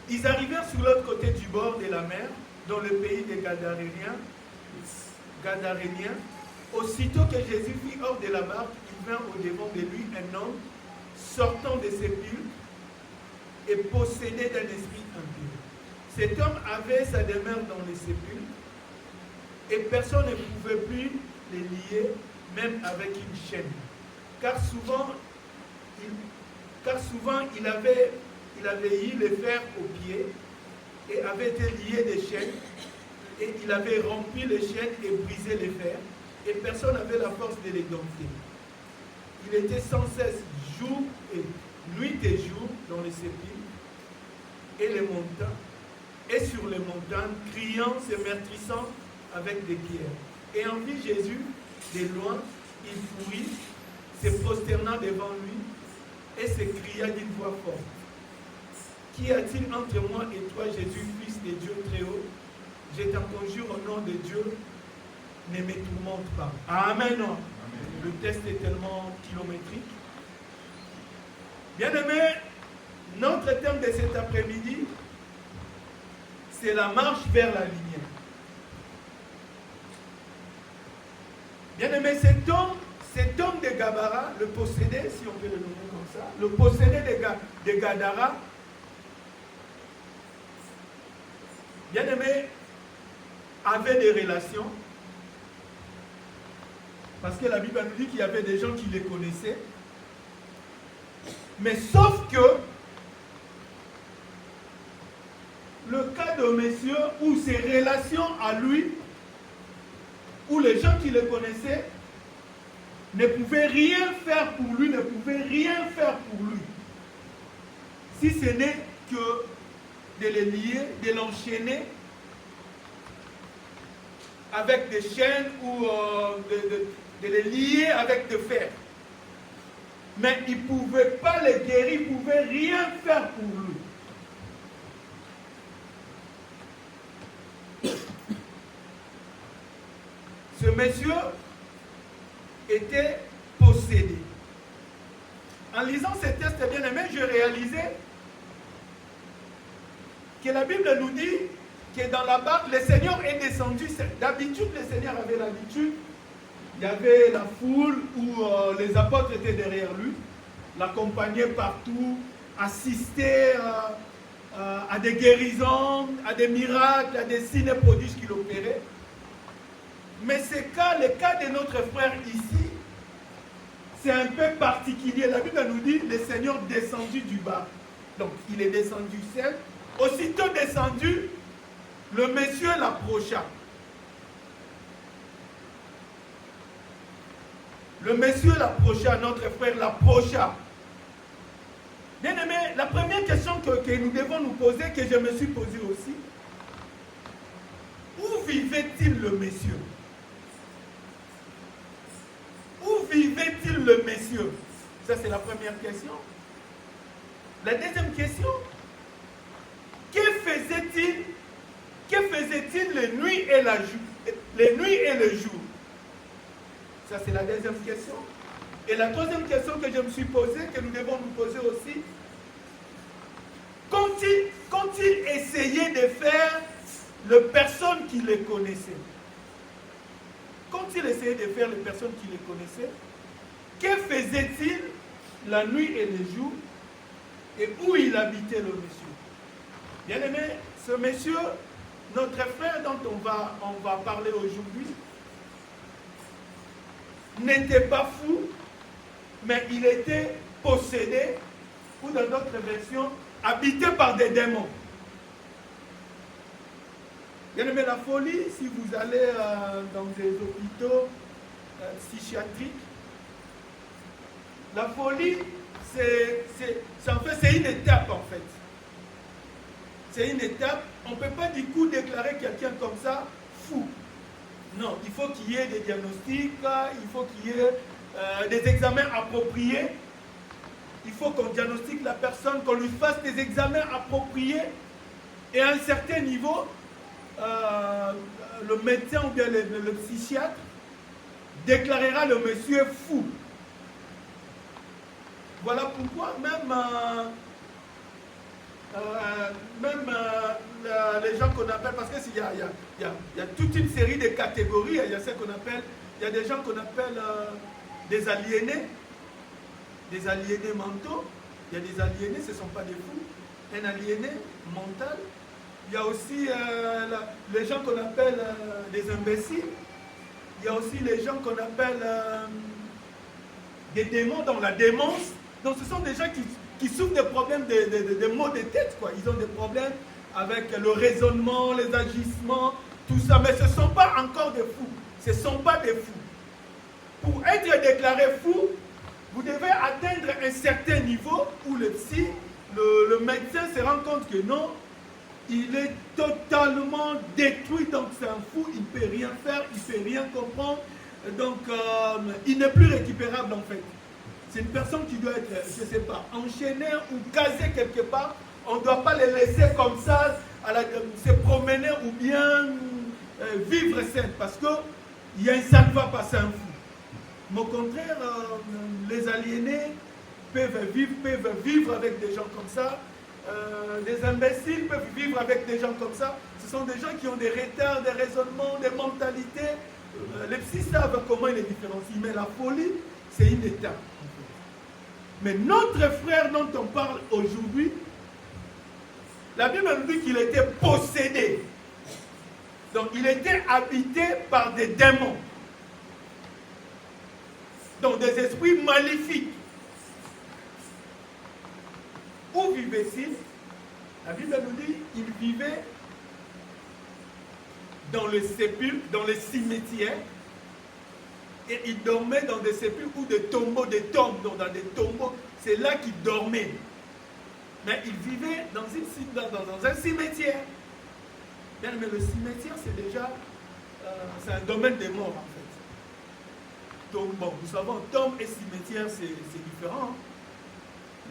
Ils arrivèrent sur l'autre côté du bord de la mer, dans le pays des Gadaréniens. Aussitôt que Jésus fut hors de la barque, il vint au-devant de lui un homme sortant des sépulcres et possédé d'un esprit impur. Cet homme avait sa demeure dans les sépulcres et personne ne pouvait plus les lier, même avec une chaîne. Car souvent il avait eu les fers aux pieds et avait été lié des chaînes, et il avait rempli les chaînes et brisé les fers, et personne n'avait la force de les dompter. Il était sans cesse nuit et jour dans les sépulcres et sur les montagnes, criant, se meurtrissant avec des pierres. Et en vit Jésus, de loin, il courut, se prosternant devant lui, et s'écria d'une voix forte: Qu'y a-t-il entre moi et toi, Jésus, fils de Dieu très haut? Je t'en conjure au nom de Dieu, ne me tourmente pas. Amen. Amen. Le test est tellement kilométrique. Bien-aimés, notre thème de cet après-midi, c'est la marche vers la lumière. Bien-aimés, cet homme de Gabara, le possédé, si on peut le nommer comme ça, le possédé de Gadara, bien-aimé, avait des relations, parce que la Bible nous dit qu'il y avait des gens qui les connaissaient, mais sauf que le cas de monsieur ou ses relations à lui, où les gens qui le connaissaient ne pouvaient rien faire pour lui, si ce n'est que de les lier, de l'enchaîner avec des chaînes ou de les lier avec des fers. Mais il ne pouvait pas les guérir, il ne pouvait rien faire pour lui. Ce monsieur était possédé. En lisant ces textes bien-aimés, je réalisais que la Bible nous dit que dans la barque, le Seigneur est descendu. D'habitude, le Seigneur avait l'habitude, il y avait la foule où les apôtres étaient derrière lui, l'accompagnaient partout, assistaient à des guérisons, à des miracles, à des signes et prodiges qu'il opérait. Mais le cas de notre frère ici, c'est un peu particulier. La Bible nous dit le Seigneur descendu du bas. Donc il est descendu seul. Aussitôt descendu, le monsieur l'approcha. Le monsieur l'approcha, notre frère l'approcha. Bien aimé, la première question que nous devons nous poser, que je me suis posée aussi, où vivait-il le monsieur? Où vivait-il le monsieur? Ça, c'est la première question. La deuxième question, que faisait-il les nuits et le jour? Ça, c'est la deuxième question. Et la troisième question que je me suis posée, que nous devons nous poser aussi, qu'ont-ils essayé de faire les personnes qui les connaissaient? Qu'ont-ils essayé de faire les personnes qui les connaissaient? Que faisait-il la nuit et le jour? Et où il habitait le monsieur? Bien aimé, ce monsieur, notre frère dont on va parler aujourd'hui, n'était pas fou, mais il était possédé, ou dans d'autres versions, habité par des démons. Bien aimé, la folie, si vous allez dans des hôpitaux psychiatriques, la folie, c'est une étape en fait. C'est une étape. On ne peut pas du coup déclarer quelqu'un comme ça fou. Non, il faut qu'il y ait des diagnostics, il faut qu'il y ait des examens appropriés. Il faut qu'on diagnostique la personne, qu'on lui fasse des examens appropriés. Et à un certain niveau, le médecin ou bien le psychiatre déclarera le monsieur fou. Voilà pourquoi même même les gens qu'on appelle, parce qu'il y a toute une série de catégories, il y a ce qu'on appelle, il y a des gens qu'on appelle des aliénés mentaux, il y a des aliénés, ce ne sont pas des fous, un aliéné mental, il y a aussi les gens qu'on appelle des imbéciles, il y a aussi les gens qu'on appelle des démons dans la démence, donc ce sont des gens qui souffrent des problèmes de maux de tête, quoi. Ils ont des problèmes avec le raisonnement, les agissements, tout ça, mais ce ne sont pas encore des fous, ce ne sont pas des fous. Pour être déclaré fou, vous devez atteindre un certain niveau où le psy, le médecin se rend compte que non, il est totalement détruit, donc c'est un fou, il ne peut rien faire, il ne peut rien comprendre, donc il n'est plus récupérable en fait. C'est une personne qui doit être, je ne sais pas, enchaînée ou casée quelque part. On ne doit pas les laisser comme ça, se promener ou bien vivre seul, parce que ça ne va pas, c'est un fou. Mais au contraire, les aliénés peuvent vivre avec des gens comme ça. Les imbéciles peuvent vivre avec des gens comme ça. Ce sont des gens qui ont des retards, des raisonnements, des mentalités. Les psys savent comment ils les différencient. Mais la folie, c'est une étape. Mais notre frère dont on parle aujourd'hui, la Bible nous dit qu'il était possédé. Donc il était habité par des démons. Donc des esprits maléfiques. Où vivait-il? La Bible nous dit qu'il vivait dans les sépulcres, dans les cimetières. Et il dormait dans des sépulcres ou des tombeaux, des tombes, donc dans des tombeaux. C'est là qu'il dormait. Mais il vivait dans un cimetière. Bien, mais le cimetière, c'est déjà c'est un domaine des morts, en fait. Donc, bon, vous savez, tombe et cimetière, c'est différent.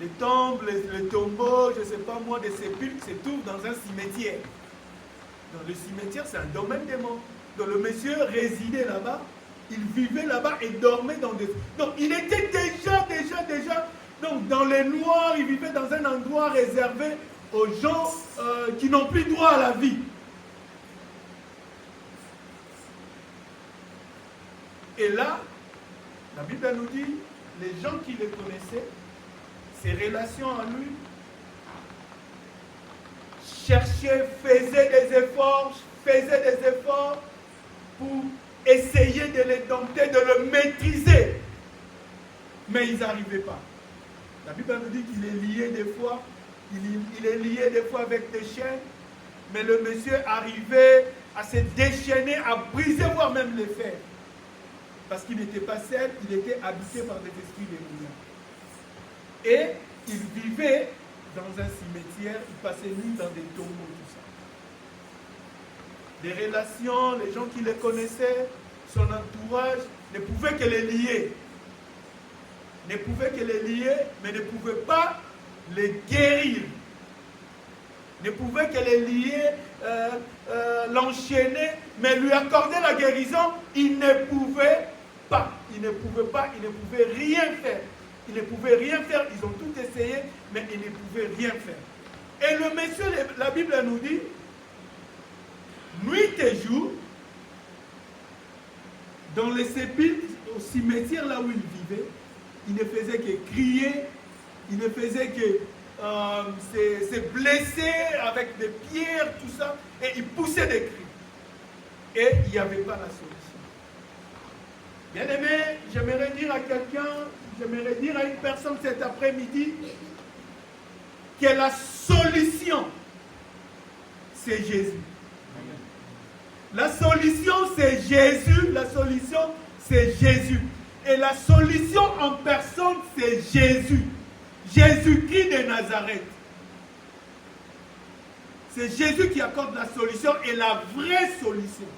Les tombes, les tombeaux, je ne sais pas moi, des sépulcres, c'est tout dans un cimetière. Donc, le cimetière, c'est un domaine des morts. Donc, le monsieur résidait là-bas. Il vivait là-bas et dormait dans des... Donc, il était déjà, donc, dans les noirs, il vivait dans un endroit réservé aux gens qui n'ont plus droit à la vie. Et là, la Bible nous dit, les gens qui le connaissaient, ses relations à lui, cherchaient, faisaient des efforts pour essayer de le dompter, de le maîtriser. Mais ils n'arrivaient pas. La Bible nous dit qu'il est lié des fois, il est lié des fois avec des chaînes, mais le monsieur arrivait à se déchaîner, à briser, voire même les fers. Parce qu'il n'était pas seul, il était habité par des esprits démoniaques. Et il vivait dans un cimetière, il passait nuit dans des tombeaux, tout ça. Des relations, les gens qui le connaissaient, son entourage, ne pouvaient que les lier. Ne pouvaient que les lier, mais ne pouvaient pas les guérir. Ne pouvaient que les lier, l'enchaîner, mais lui accorder la guérison, il ne pouvait pas. Il ne pouvait rien faire. Il ne pouvait rien faire, ils ont tout essayé, mais ils ne pouvaient rien faire. Et le monsieur, la Bible nous dit, nuit et jour, dans les sépulcres, au cimetière là où il vivait, il ne faisait que crier, il ne faisait que se blesser avec des pierres, tout ça, et il poussait des cris. Et il n'y avait pas la solution. Bien aimé, j'aimerais dire à quelqu'un, j'aimerais dire à une personne cet après-midi que la solution, c'est Jésus. La solution, c'est Jésus. La solution, c'est Jésus. Et la solution en personne, c'est Jésus. Jésus-Christ de Nazareth. C'est Jésus qui accorde la solution et la vraie solution.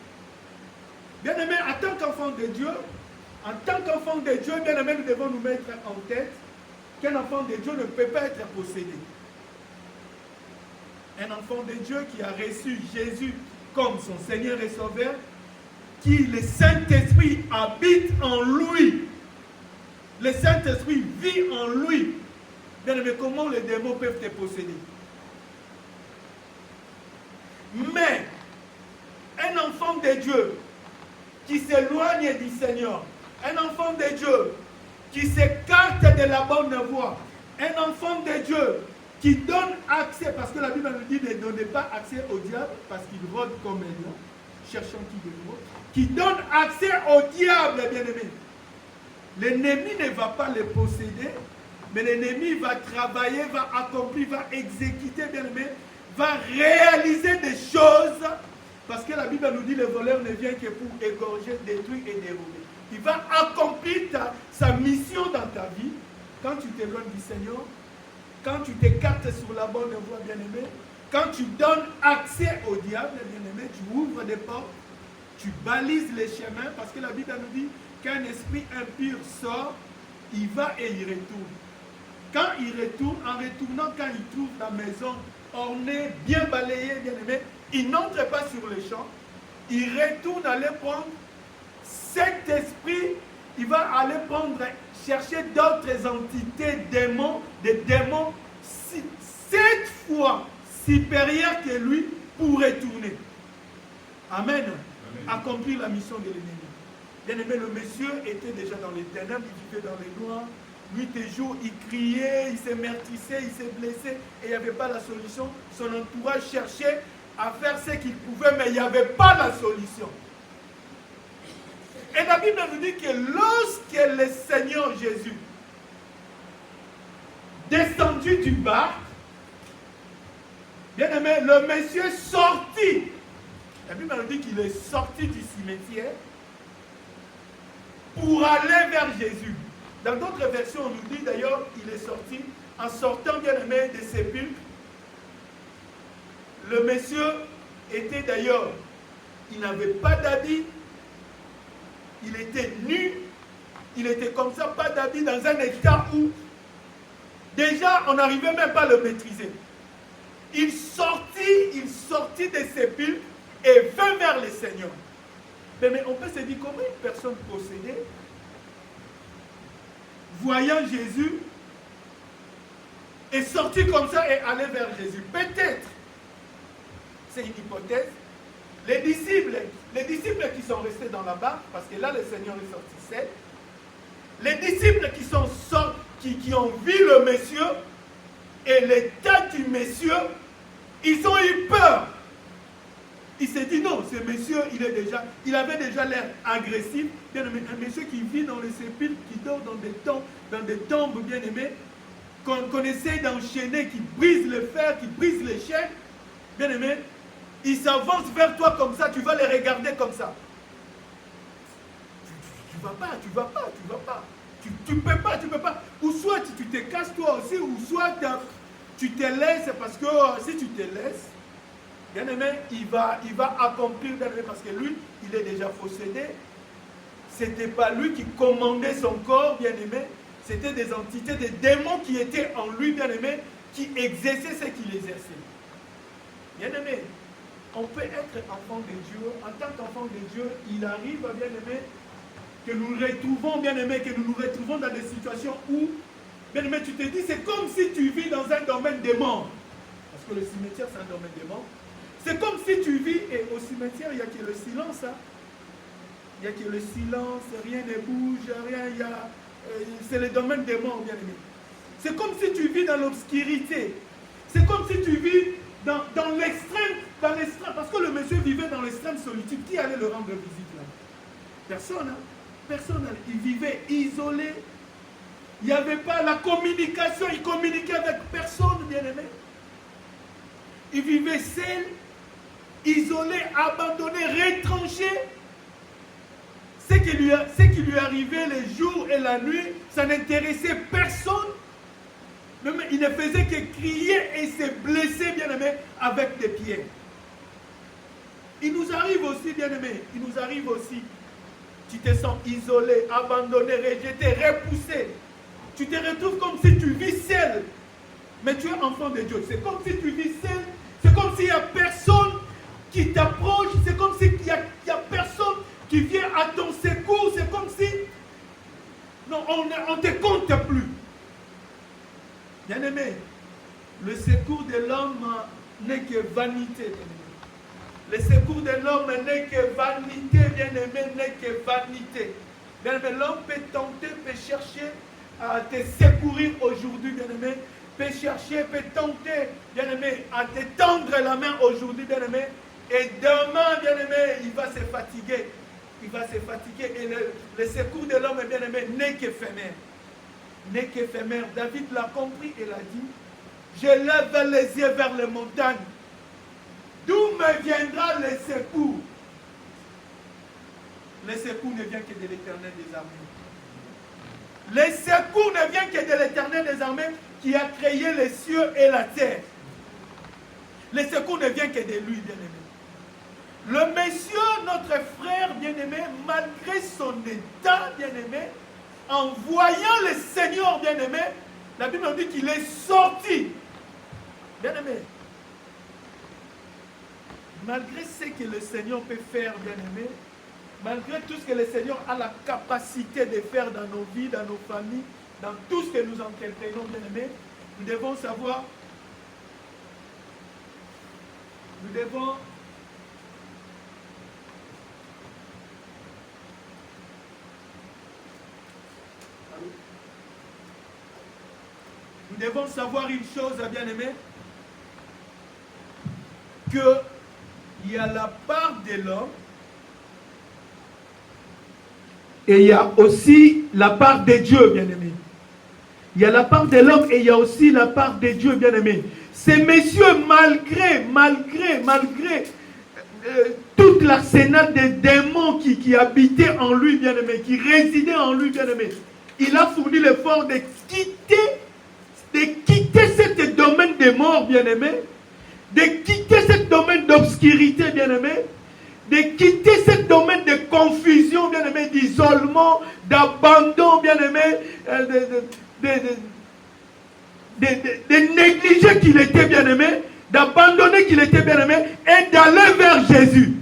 Bien aimé, en tant qu'enfant de Dieu, bien aimé, nous devons nous mettre en tête qu'un enfant de Dieu ne peut pas être possédé. Un enfant de Dieu qui a reçu Jésus comme son Seigneur et Sauveur, qui le Saint-Esprit habite en lui. Le Saint-Esprit vit en lui. Bien aimé, comment les démons peuvent te posséder? Dieu qui s'éloigne du Seigneur, un enfant de Dieu qui s'écarte de la bonne voie, un enfant de Dieu qui donne accès, parce que la Bible nous dit ne donnez pas accès au diable, parce qu'il rôde comme un lion, cherchant qui dévore, qui donne accès au diable, bien-aimé. L'ennemi ne va pas le posséder, mais l'ennemi va travailler, va accomplir, va exécuter, bien-aimé, va réaliser des choses, parce que la Bible nous dit le voleur ne vient que pour égorger, détruire et dérober. Il va accomplir sa mission dans ta vie, quand tu t'éloignes du Seigneur, quand tu t'écartes sur la bonne voie, bien-aimé, quand tu donnes accès au diable, bien-aimé, tu ouvres des portes, tu balises les chemins, parce que la Bible nous dit qu'un esprit impur sort, il va et il retourne. Quand il retourne, en retournant, quand il trouve la maison ornée, bien balayée, bien-aimé, il n'entre pas sur les champs, il retourne aller prendre cet esprit, il va aller prendre, chercher d'autres entités, démons, des démons 7 fois supérieurs que lui pour retourner. Amen. Accomplir la mission de l'ennemi. Bien-aimé, le monsieur était déjà dans les ténèbres, il vivait dans les noirs. Nuit et jour, il criait, il s'est meurtrissé, il s'est blessé et il n'y avait pas la solution. Son entourage cherchait à faire ce qu'il pouvait, mais il n'y avait pas la solution. Et la Bible nous dit que lorsque le Seigneur Jésus descendu du barque, bien aimé, le monsieur sortit. La Bible nous dit qu'il est sorti du cimetière pour aller vers Jésus. Dans d'autres versions, on nous dit d'ailleurs qu'il est sorti en sortant, bien aimé, des sépulcres. Le monsieur était d'ailleurs, il n'avait pas d'habit, il était nu, il était comme ça, pas d'habit, dans un état où déjà on n'arrivait même pas à le maîtriser. Il sortit des sépulcres et vint vers le Seigneur. Mais on peut se dire comment une personne possédée, voyant Jésus, est sortie comme ça et allait vers Jésus. Peut-être, c'est une hypothèse, les disciples qui sont restés dans la barque, parce que là le Seigneur est sorti seul, les disciples qui ont vu le monsieur et l'état du monsieur, ils ont eu peur. Il s'est dit non, ce monsieur, il avait déjà l'air agressif. Bien aimé, un monsieur qui vit dans les sépulcres, qui dort dans des tombes, bien aimé, qu'on essaie d'enchaîner, qui brise le fer, qui brise les chaînes. Bien aimé, il s'avance vers toi comme ça, tu vas les regarder comme ça. Tu vas pas. Tu peux pas. Ou soit tu te casses toi aussi, ou soit tu te laisses, parce que si tu te laisses, bien aimé, il va accomplir, bien aimé, parce que lui, il est déjà possédé. Ce n'était pas lui qui commandait son corps, bien aimé. C'était des entités, des démons qui étaient en lui, bien aimé, qui exerçaient ce qu'il exerçait. Bien aimé, on peut être enfant de Dieu. En tant qu'enfant de Dieu, il arrive, bien aimé, que nous retrouvons, bien aimé, que nous nous retrouvons dans des situations où, bien aimé, tu te dis, c'est comme si tu vis dans un domaine des morts. Parce que le cimetière, c'est un domaine des morts. C'est comme si tu vis, et au cimetière, il n'y a que le silence. Hein. Il n'y a que le silence, rien ne bouge, rien, c'est le domaine des morts, bien aimé. C'est comme si tu vis dans l'obscurité. C'est comme si tu vis dans l'extrême, parce que le monsieur vivait dans l'extrême solitude. Qui allait le rendre visite là? Personne, hein? Personne. Il vivait isolé. Il n'y avait pas la communication, il communiquait avec personne, bien aimé. Il vivait seul, isolé, abandonné, retranché. Ce qui lui arrivait les jours et la nuit, ça n'intéressait personne. Même il ne faisait que crier et se blesser, bien aimé, avec des pierres. Il nous arrive aussi, bien aimé, tu te sens isolé, abandonné, rejeté, repoussé. Tu te retrouves comme si tu vis seul. Mais tu es enfant de Dieu. C'est comme si tu vis seul. C'est comme s'il n'y a personne qui t'approche. C'est comme s'il n'y a personne qui vient à ton secours. C'est comme si... Non, on ne te compte plus. Bien-aimé, le secours de l'homme n'est que vanité. Le secours de l'homme n'est que vanité, bien-aimé, n'est que vanité. Bien-aimé, l'homme peut tenter, peut chercher à te secourir aujourd'hui, bien-aimé, peut chercher, peut tenter, bien-aimé, à te tendre la main aujourd'hui, bien-aimé, et demain, bien-aimé, il va se fatiguer. Il va se fatiguer et le secours de l'homme, bien-aimé, n'est qu'éphémère. N'est qu'éphémère. David l'a compris et l'a dit, je lève les yeux vers les montagnes. D'où me viendra le secours? Le secours ne vient que de l'Éternel des armées. Le secours ne vient que de l'Éternel des armées qui a créé les cieux et la terre. Le secours ne vient que de lui, bien-aimé. Le monsieur, notre frère bien-aimé, malgré son état bien-aimé, en voyant le Seigneur bien-aimé, la Bible nous dit qu'il est sorti. Bien-aimé, malgré ce que le Seigneur peut faire, bien-aimé, malgré tout ce que le Seigneur a la capacité de faire dans nos vies, dans nos familles, dans tout ce que nous entreprenons, bien-aimé, nous devons savoir, nous devons savoir une chose, bien-aimé, qu'il y a la part de l'homme et il y a aussi la part de Dieu, bien-aimé. Il y a la part de l'homme et il y a aussi la part de Dieu, bien-aimé. Ces messieurs, malgré tout l'arsenal des démons qui habitaient en lui, bien-aimé, qui résidaient en lui, bien-aimé, il a fourni l'effort de quitter ce domaine de mort, bien-aimé, de quitter ce domaine d'obscurité, bien-aimé, de quitter ce domaine de confusion, bien-aimé, d'isolement, d'abandon, bien-aimé, de négliger qu'il était, bien-aimé, d'abandonner qu'il était, bien-aimé, et d'aller vers Jésus.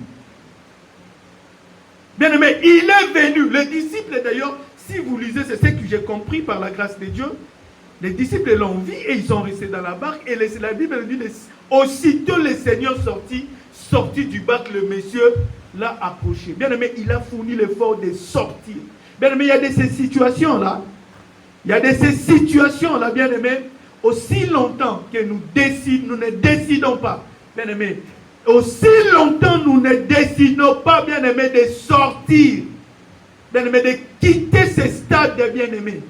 Bien-aimé, il est venu. Les disciples, d'ailleurs, si vous lisez, c'est ce que j'ai compris par la grâce de Dieu. Les disciples l'ont vu et ils sont restés dans la barque. Et la Bible dit, aussitôt le Seigneur sorti du bac, le monsieur l'a approché. Bien aimé, il a fourni l'effort de sortir. Bien aimé, il y a de ces situations-là. Il y a de ces situations-là, bien aimé, aussi longtemps que nous ne décidons pas, bien aimé, aussi longtemps nous ne décidons pas, bien aimé, de sortir, bien aimé, de quitter ce stade, bien aimé,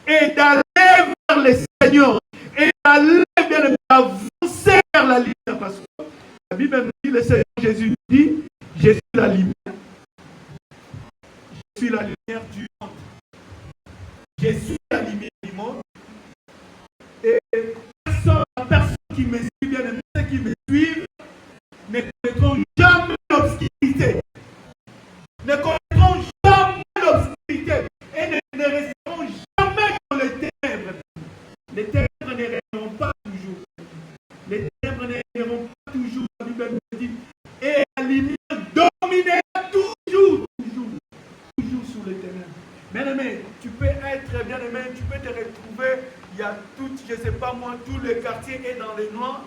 et d'aller vers le Seigneur, et d'aller, bien aimé, avancer vers la lumière, parce que la Bible nous dit, le Seigneur Jésus dit, je suis la lumière. Je suis la lumière du monde. Je suis la lumière du monde. Et personne qui me suit, bien aimé, ceux qui me suivent, ne connaîtront jamais l'obscurité. Ne connaîtront jamais l'obscurité. Et ne resteront jamais dans les ténèbres. Les ténèbres ne resteront pas toujours. Les ténèbres ne resteront pas toujours. La Bible nous dit. Et la lumière dominera toujours sous les ténèbres. Bien-aimé, tu peux être bien-aimé, tu peux te retrouver, il y a tout, je ne sais pas moi, tout le quartier est dans les noirs.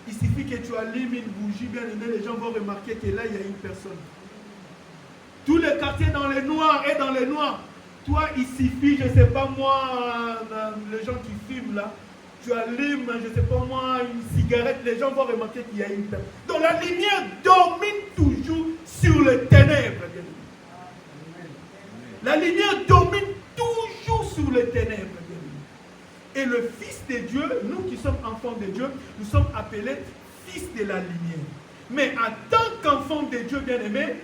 Il suffit que tu allumes une bougie, bien-aimé, les gens vont remarquer que là, il y a une personne. Tout le quartier dans les noirs est dans les noirs. Toi, il suffit, je ne sais pas moi, les gens qui fument là, tu allumes, je ne sais pas moi, une cigarette, les gens vont remarquer qu'il y a une personne. Donc la lumière domine toujours sur les ténèbres, bien-aimé. La lumière domine toujours sur les ténèbres. Et le Fils de Dieu, nous qui sommes enfants de Dieu, nous sommes appelés fils de la lumière. Mais en tant qu'enfants de Dieu bien-aimés,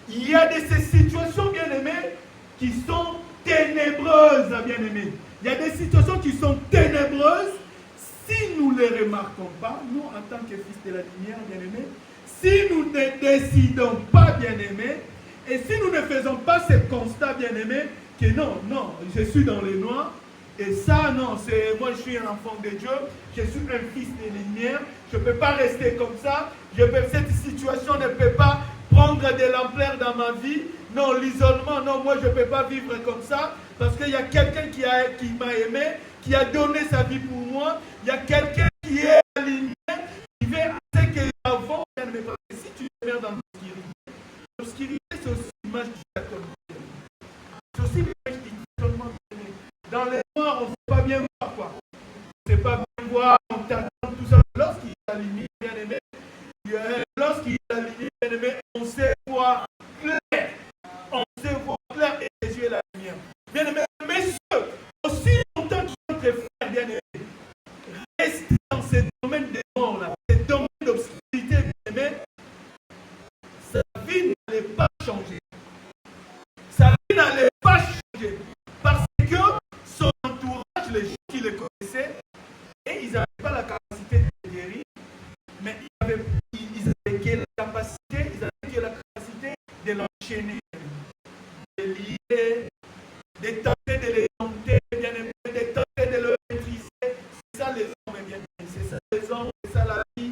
il y a de ces situations bien-aimées qui sont ténébreuses, bien-aimés. Il y a des situations qui sont ténébreuses. Si nous ne les remarquons pas, nous en tant que fils de la lumière, bien-aimés, si nous ne décidons pas, bien-aimés, et si nous ne faisons pas ce constat, bien-aimé, que non, je suis dans les noirs, et ça, non, c'est moi je suis un enfant de Dieu, je suis un fils de lumière, je ne peux pas rester comme ça, cette situation ne peut pas prendre de l'ampleur dans ma vie, non, l'isolement, non, moi je ne peux pas vivre comme ça, parce qu'il y a quelqu'un qui m'a aimé, qui a donné sa vie pour moi, il y a quelqu'un qui est à la lumière, qui veut ce que avant, si tu lumière, bien aimé, lorsqu'il y a la lumière, bien aimé, on sait voir clair. On sait voir clair et les yeux et la lumière. Bien aimé, messieurs, aussi longtemps que votre frère, bien aimé, reste dans ces domaines de mort là, ces domaines d'obscurité, bien aimé, sa vie n'allait pas changer. Sa vie n'allait pas changer. Parce que son entourage, les gens qui le connaissaient, et ils n'avaient pas la capacité de guérir, mais ils avaient la capacité, la capacité de l'enchaîner, de lier, de tenter de les dompter, bien aimé, de tenter de le maîtriser. C'est ça les hommes, bien aimé, c'est ça les hommes, c'est ça la vie.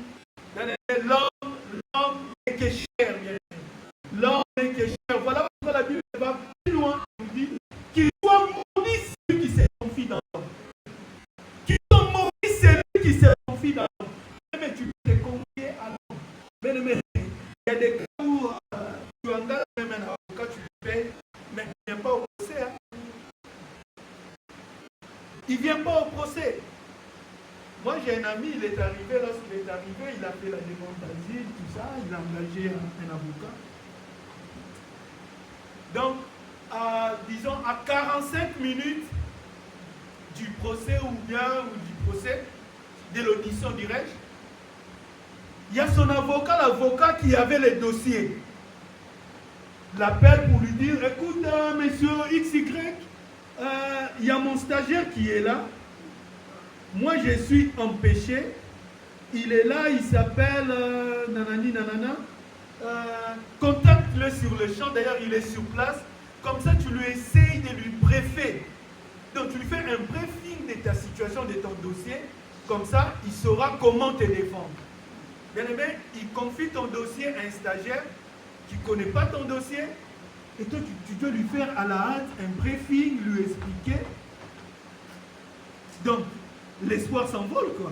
L'homme n'est que cher, bien aimé. L'homme n'est que cher. Voilà pourquoi la Bible va plus loin, nous dit qu'il soit maudit celui qui se confie dans l'homme. Qu'il soit maudit celui qui se confie dans l'homme. Mais tu peux te confier à l'homme. Mais il y a des cas où tu engages même un avocat, tu le payes, mais il ne vient pas au procès. Hein. Il ne vient pas au procès. Moi, j'ai un ami, il est arrivé, lorsqu'il est arrivé, il a fait la demande d'asile, tout ça, il a engagé un avocat. Donc, disons, à 45 minutes du procès de l'audition, dirais-je, il y a son avocat, l'avocat qui avait les dossiers. L'appelle pour lui dire, écoute, monsieur XY, il y a mon stagiaire qui est là. Moi, je suis empêché. Il est là, il s'appelle nanani nanana. Contacte-le sur le champ. D'ailleurs, il est sur place. Comme ça, tu lui essayes de lui briefer. Donc, tu lui fais un briefing de ta situation, de ton dossier. Comme ça, il saura comment te défendre. Bien aimé, il confie ton dossier à un stagiaire qui ne connaît pas ton dossier. Et toi, tu dois lui faire à la hâte un briefing, lui expliquer. Donc, l'espoir s'envole, quoi.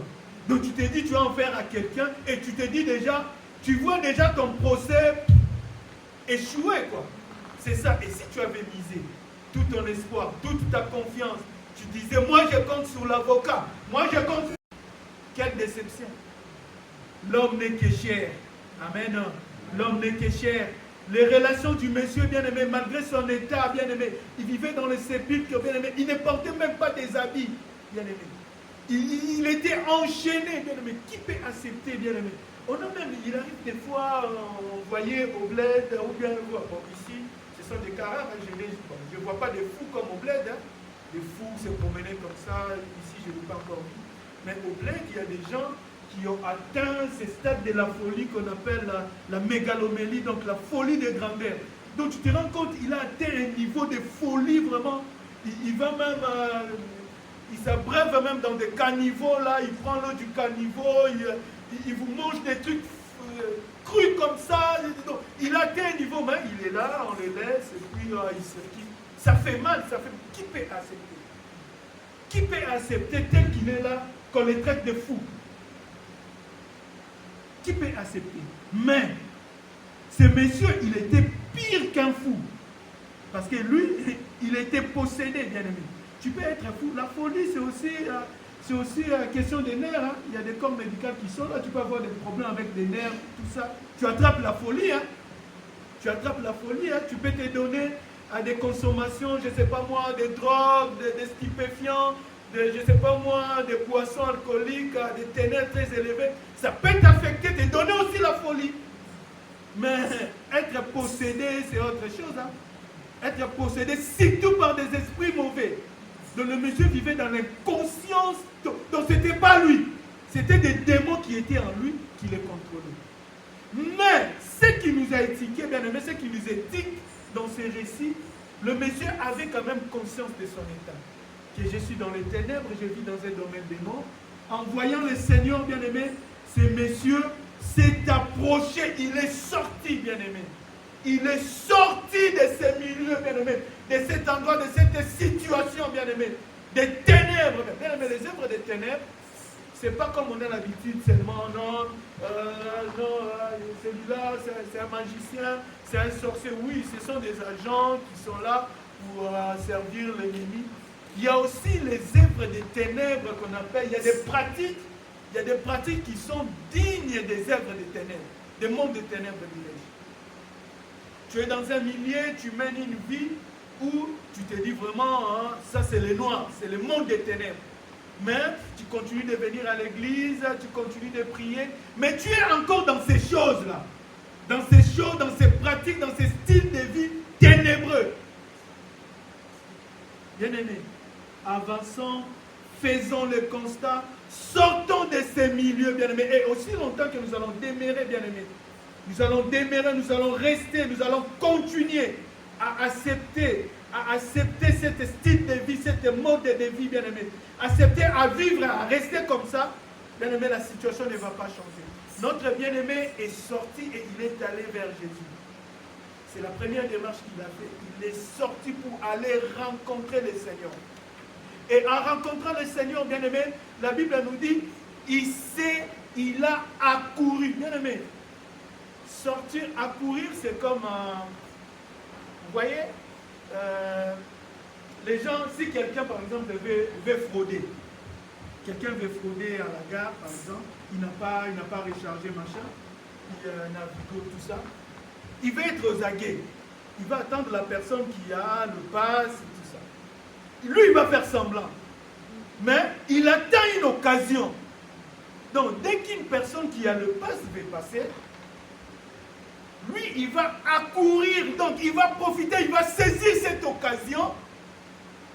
Donc tu te dis, tu vas en faire à quelqu'un et tu te dis déjà, tu vois déjà ton procès échouer, quoi. C'est ça. Et si tu avais misé tout ton espoir, toute ta confiance, tu disais, moi je compte sur l'avocat, moi je compte sur... Quelle déception. L'homme n'est que cher. Amen. L'homme n'est que cher. Les relations du monsieur bien-aimé, malgré son état bien-aimé, il vivait dans les sépulcres bien-aimé, il ne portait même pas des habits bien-aimé. Il était enchaîné, bien-aimé. Qui peut accepter, bien-aimé? On a même, il arrive des fois, on voyait au bled, ou bien, bon, ici, ce sont des cas rares, je ne vois pas des fous comme au bled, hein. Des fous se promenaient comme ça, ici je ne l'ai pas encore vu. Mais au bled, il y a des gens qui ont atteint ce stade de la folie qu'on appelle la mégalomélie, donc la folie de grandeur. Donc tu te rends compte, il a atteint un niveau de folie vraiment, il va même... il s'abreuve même dans des caniveaux, là, il prend l'eau du caniveau, il vous mange des trucs crus comme ça. Donc, il atteint un niveau, mais il est là, on le laisse, et puis il se quitte. Ça fait mal, ça fait... Qui peut accepter? Qui peut accepter tel qu'il est là, qu'on les traite de fous? Qui peut accepter? Mais, ce monsieur, il était pire qu'un fou. Parce que lui, il était possédé, bien aimé. Tu peux être fou. La folie, c'est aussi question des nerfs. Hein. Il y a des corps médicaux qui sont là. Tu peux avoir des problèmes avec des nerfs, tout ça. Tu attrapes la folie. Hein. Tu attrapes la folie. Hein. Tu peux te donner à des consommations, je ne sais pas moi, des drogues, des stupéfiants, je ne sais pas moi, des boissons alcooliques, des ténèbres très élevés. Ça peut t'affecter, te donner aussi la folie. Mais être possédé, c'est autre chose. Hein. Être possédé, surtout par des esprits mauvais. Donc le monsieur vivait dans l'inconscience. Donc ce n'était pas lui. C'était des démons qui étaient en lui qui les contrôlaient. Mais ce qui nous a étiqué, bien aimé, ce qui nous étique dans ces récits, le monsieur avait quand même conscience de son état. Que je suis dans les ténèbres, je vis dans un domaine des morts. En voyant le Seigneur, bien aimé, ce monsieur s'est approché, il est sorti, bien aimé. Il est sorti de ces milieux, bien aimé, de cet endroit, de cette situation, bien aimé, des ténèbres. Bien aimé, les œuvres des ténèbres, c'est pas comme on a l'habitude seulement, non, celui-là, c'est un magicien, c'est un sorcier. Oui, ce sont des agents qui sont là pour servir l'ennemi. Il y a aussi les œuvres des ténèbres qu'on appelle, il y a des pratiques Il y a des pratiques qui sont dignes des œuvres des ténèbres, des mondes des ténèbres, dirais-je. Tu es dans un milieu, tu mènes une vie où tu te dis vraiment, hein, ça c'est les noirs, c'est le monde des ténèbres. Mais tu continues de venir à l'église, tu continues de prier, mais tu es encore dans ces choses-là, dans ces choses, dans ces pratiques, dans ces styles de vie ténébreux. Bien-aimés, avançons, faisons le constat, sortons de ces milieux, bien-aimés, et aussi longtemps que nous allons demeurer, bien-aimés, nous allons demeurer, nous allons rester, nous allons continuer à accepter ce style de vie, ce mode de vie, bien-aimé, accepter à vivre, à rester comme ça, bien-aimé, la situation ne va pas changer. Notre bien-aimé est sorti et il est allé vers Jésus. C'est la première démarche qu'il a fait. Il est sorti pour aller rencontrer le Seigneur. Et en rencontrant le Seigneur, bien-aimé, la Bible nous dit, il a accouru. Bien-aimé, sortir, accourir, c'est comme, vous voyez, les gens, si quelqu'un, par exemple, veut frauder, quelqu'un veut frauder à la gare, par exemple, il n'a pas rechargé machin, il navigue tout ça, il va être aux aguets, il va attendre la personne qui a le pass, tout ça. Lui, il va faire semblant, mais il attend une occasion. Donc, dès qu'une personne qui a le pass va passer, lui, il va accourir, donc il va profiter, il va saisir cette occasion.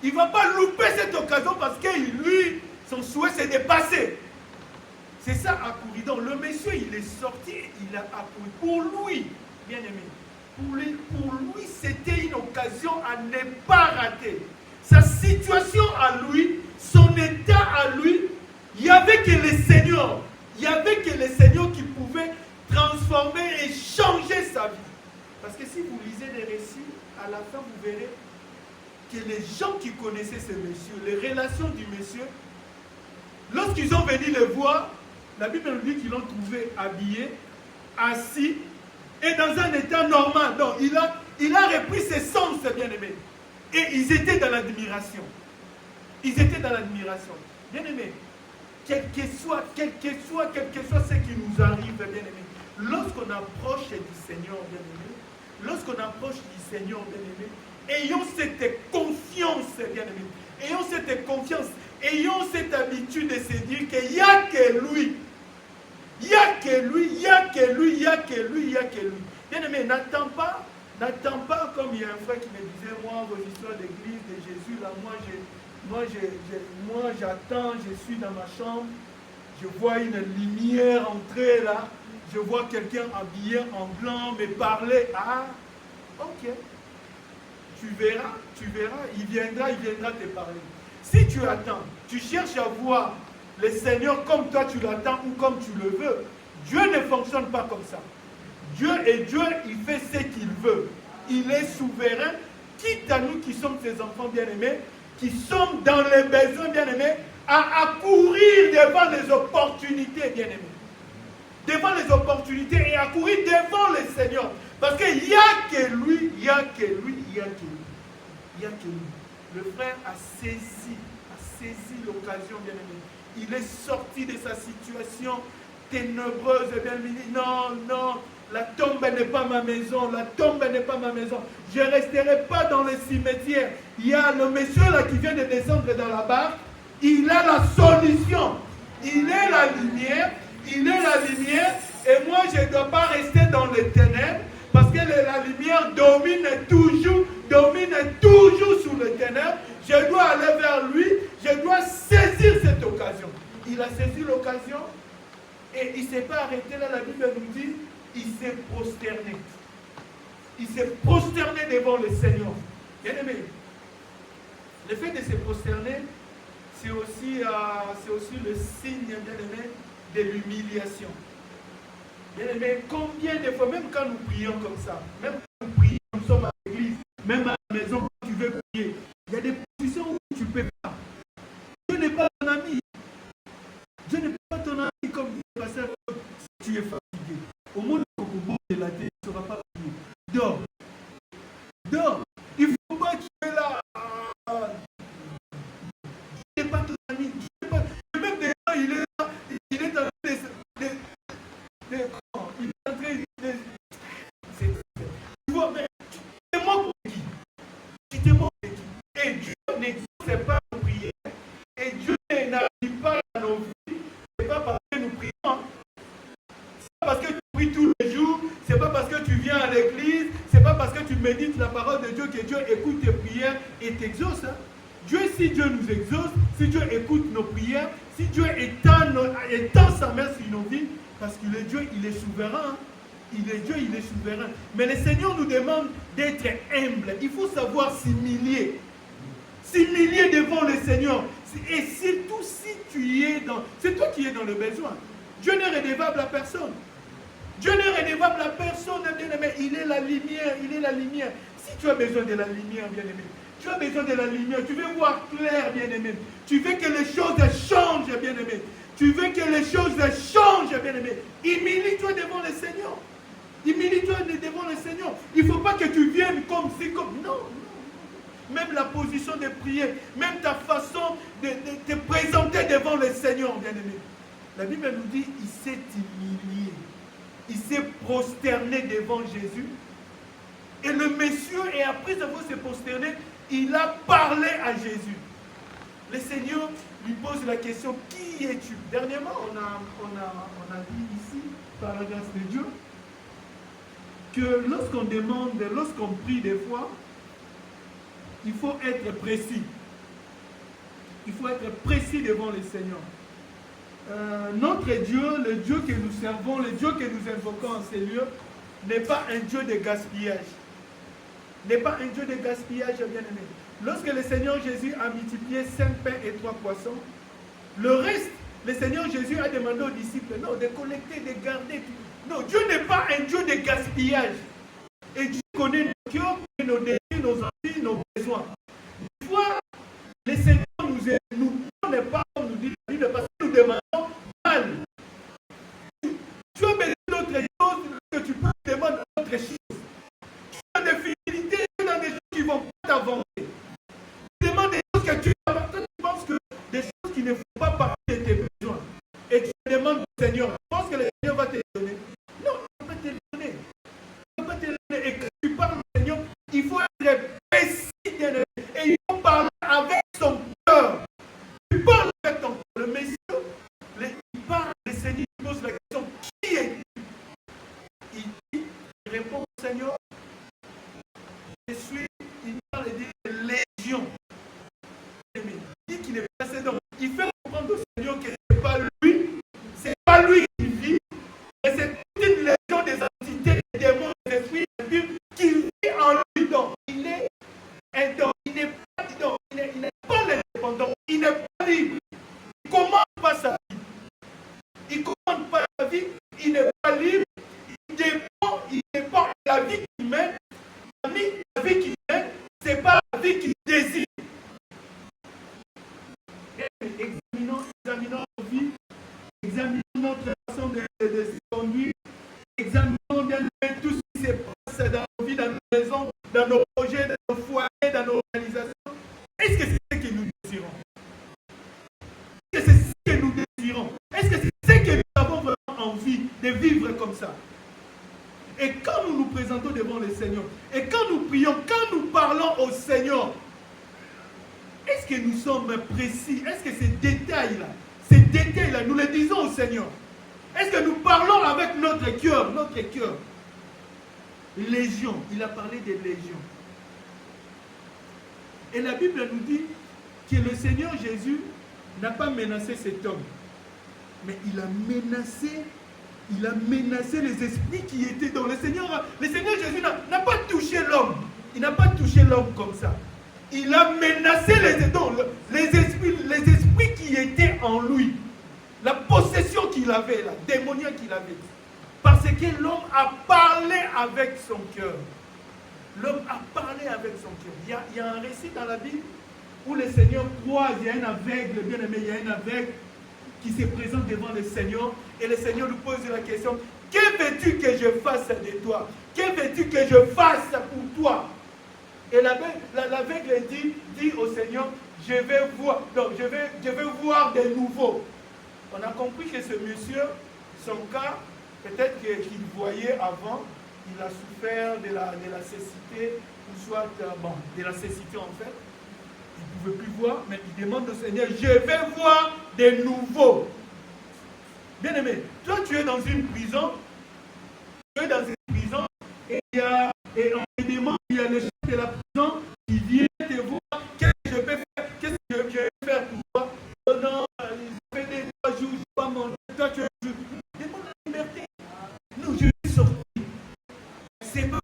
Il ne va pas louper cette occasion parce que lui, son souhait, c'est de passer. C'est ça, accourir. Donc le monsieur, il est sorti, il a accouru. Pour lui, bien aimé, pour lui, c'était une occasion à ne pas rater. Sa situation à lui, son état à lui, il n'y avait que le Seigneur. Il n'y avait que le Seigneur qui pouvait transformer et changer sa vie. Parce que si vous lisez les récits, à la fin, vous verrez que les gens qui connaissaient ce monsieur, les relations du monsieur, lorsqu'ils ont venu le voir, la Bible nous dit qu'ils l'ont trouvé habillé, assis, et dans un état normal. Donc, il a repris ses sens, bien-aimés. Et ils étaient dans l'admiration. Ils étaient dans l'admiration. Bien-aimés, quel que soit ce qui nous arrive, bien-aimés, lorsqu'on approche du Seigneur, bien-aimé, lorsqu'on approche du Seigneur, bien-aimé, ayons cette confiance, bien-aimé, ayons cette confiance, ayons cette habitude de se dire qu'il n'y a que lui. Il n'y a que lui, il n'y a que lui, il n'y a que lui, il n'y a que lui. Bien-aimé, n'attends pas comme il y a un frère qui me disait, moi, vos histoires d'église, de Jésus, là, moi j'attends, je suis dans ma chambre, je vois une lumière entrer là, je vois quelqu'un habillé en blanc me parler. Ah, ok. Tu verras, il viendra te parler. Si tu attends, tu cherches à voir le Seigneur comme toi tu l'attends ou comme tu le veux, Dieu ne fonctionne pas comme ça. Dieu, il fait ce qu'il veut. Il est souverain, quitte à nous qui sommes ses enfants bien-aimés, qui sommes dans les besoins bien-aimés, à accourir devant les opportunités bien-aimés. Devant les opportunités et accourir devant le Seigneur. Parce qu'il n'y a que lui, il n'y a que lui, il n'y a que lui. Il n'y a que lui. Le frère a saisi l'occasion, bien-aimé. Il est sorti de sa situation ténébreuse, bien-aimé. Non, la tombe n'est pas ma maison, la tombe n'est pas ma maison. Je ne resterai pas dans le cimetière. Il y a le monsieur là qui vient de descendre dans la barque. Il a la solution. Il est la lumière. Il est la lumière. Et moi, je ne dois pas rester dans les ténèbres. Parce que la lumière domine toujours sous les ténèbres. Je dois aller vers lui. Je dois saisir cette occasion. Il a saisi l'occasion. Et il ne s'est pas arrêté là. La Bible nous dit, il s'est prosterné. Il s'est prosterné devant le Seigneur. Bien aimé, le fait de se prosterner, c'est aussi le signe, bien aimé, de l'humiliation. Bien aimé, combien de fois, même quand nous prions comme ça, même quand nous prions, nous sommes à l'église, même à la maison, quand tu veux prier, il y a des positions où tu ne peux pas. Dieu n'est pas ton ami. Dieu n'est pas ton ami comme dit pasteur, si tu es fatigué. Au monde de la tête, tu ne seras pas fatigué. Dors. Dors. Il ne faut pas que tu es là. Dieu n'est pas ton ami. Même des gens, il est Il est en train de... Tu vois, mais tu te moques de qui? Tu te moques de qui? Et Dieu n'exauce pas nos prières. Et Dieu n'agit pas dans nos vies. Ce n'est pas parce que nous prions. C'est pas parce que tu pries tous les jours. C'est pas parce que tu viens à l'église. C'est pas parce que tu médites la parole de Dieu que Dieu écoute tes prières et t'exauce. Dieu, si Dieu nous exauce, si Dieu écoute nos prières, si Dieu étend sa main sur nos vies, parce qu'il est Dieu, il est souverain. Il est Dieu, il est souverain. Mais le Seigneur nous demande d'être humble. Il faut savoir s'humilier. S'humilier devant le Seigneur. Et surtout si tu y es dans... C'est toi qui es dans le besoin. Dieu n'est redevable à personne. Dieu n'est redevable à personne, bien-aimé. Il est la lumière, il est la lumière. Si tu as besoin de la lumière, bien-aimé, tu as besoin de la lumière, tu veux voir clair, bien-aimé. Tu veux que les choses changent, bien-aimé. Tu veux que les choses changent, bien-aimé. Humilie-toi devant le Seigneur. Humilie-toi devant le Seigneur. Il ne faut pas que tu viennes comme si, comme... Non. Même la position de prier, même ta façon de te présenter devant le Seigneur, bien-aimé. La Bible nous dit, il s'est humilié. Il s'est prosterné devant Jésus. Et le monsieur, et après avoir se prosterné, il a parlé à Jésus. Le Seigneur lui pose la question, qui es-tu? Dernièrement, on a dit ici, par la grâce de Dieu, que lorsqu'on demande, lorsqu'on prie des fois, il faut être précis. Il faut être précis devant le Seigneur. Notre Dieu, le Dieu que nous servons, le Dieu que nous invoquons en ces lieux, n'est pas un Dieu de gaspillage. N'est pas un Dieu de gaspillage, bien-aimé. Lorsque le Seigneur Jésus a multiplié 5 pains et 3 poissons, le reste, le Seigneur Jésus a demandé aux disciples, non, de collecter, de garder. Non, Dieu n'est pas un Dieu de gaspillage. Et Dieu connaît nos cœurs, nos désirs, nos envies, nos besoins. Des fois, le Seigneur nous n'est pas comme nous dit la Bible, parce que nous demandons mal. Tu as besoin d'autre chose que tu peux demander autre chose. Tu as des fidélités dans des choses qui ne vont pas t'avancer. Tu demandes des choses que tu penses que des choses qui ne font pas partie de tes besoins. Et tu demandes au Seigneur. Tu penses que le Seigneur va te donner? Non, il ne va pas te donner. Il ne va pas te donner. Et quand tu parles au Seigneur, il faut être précis. Et il faut parler avec son cœur. Tu parles avec ton cœur. Le Messie, il parle, le Seigneur pose la question, qui es-tu? Il répond au Seigneur, je suis, il parle et dit, légion. Il dit qu'il est passé donc. Il fait comprendre au Seigneur que ce n'est pas lui qui vit, mais c'est toute une légion des entités, des démons, des esprits, qui vit en lui. Donc, il est indépendant, il n'est pas l'indépendant, il n'est pas libre. Il ne commande pas sa vie. Il ne commande pas sa vie, il n'est pas libre, il dépend de la vie qu'il mène. La vie qu'il mène, ce n'est pas la vie qu'il désire. Examinons nos vies, examinons notre façon de se conduire, examinons bien tout ce qui se passe dans nos vies, dans nos maisons, dans nos projets, dans nos foyers, dans nos organisations. Est-ce que c'est ce que nous désirons? Est-ce que c'est ce que nous désirons? Est-ce que c'est ce que nous avons vraiment envie de vivre comme ça? Et quand nous nous présentons devant le Seigneur, et quand nous prions, quand nous parlons au Seigneur, est-ce que nous sommes précis? Est-ce que ces détails-là, nous les disons au Seigneur? Est-ce que nous parlons avec notre cœur? Légion, il a parlé des légions. Et la Bible nous dit que le Seigneur Jésus n'a pas menacé cet homme, mais il a menacé les esprits qui étaient dans le Seigneur. Le Seigneur Jésus n'a pas touché l'homme. Il n'a pas touché l'homme comme ça. Il a menacé les esprits qui étaient en lui. La possession qu'il avait, la démoniaque qu'il avait. Parce que l'homme a parlé avec son cœur. L'homme a parlé avec son cœur. Il y a un récit dans la Bible où le Seigneur croise, il y a un aveugle, bien aimé, il y a un aveugle qui se présente devant le Seigneur et le Seigneur lui pose la question, que veux-tu que je fasse de toi? Que veux-tu que je fasse pour toi? Et l'aveugle dit au Seigneur, je vais voir de nouveau. On a compris que ce monsieur, son cas, Peut-être qu'il voyait avant, il a souffert de la cécité, ou soit de la cécité en fait. Il ne pouvait plus voir, mais il demande au Seigneur, je vais voir de nouveau. Bien aimé, toi tu es dans une prison, et on te demande, il y a le chef de la prison qui vient te voir, qu'est-ce que je peux faire, qu'est-ce que je vais faire pour toi. Oh non, je fais des 3 jours, je ne vais pas manger, toi tu es demande la liberté. Non, je vais sortir. C'est pas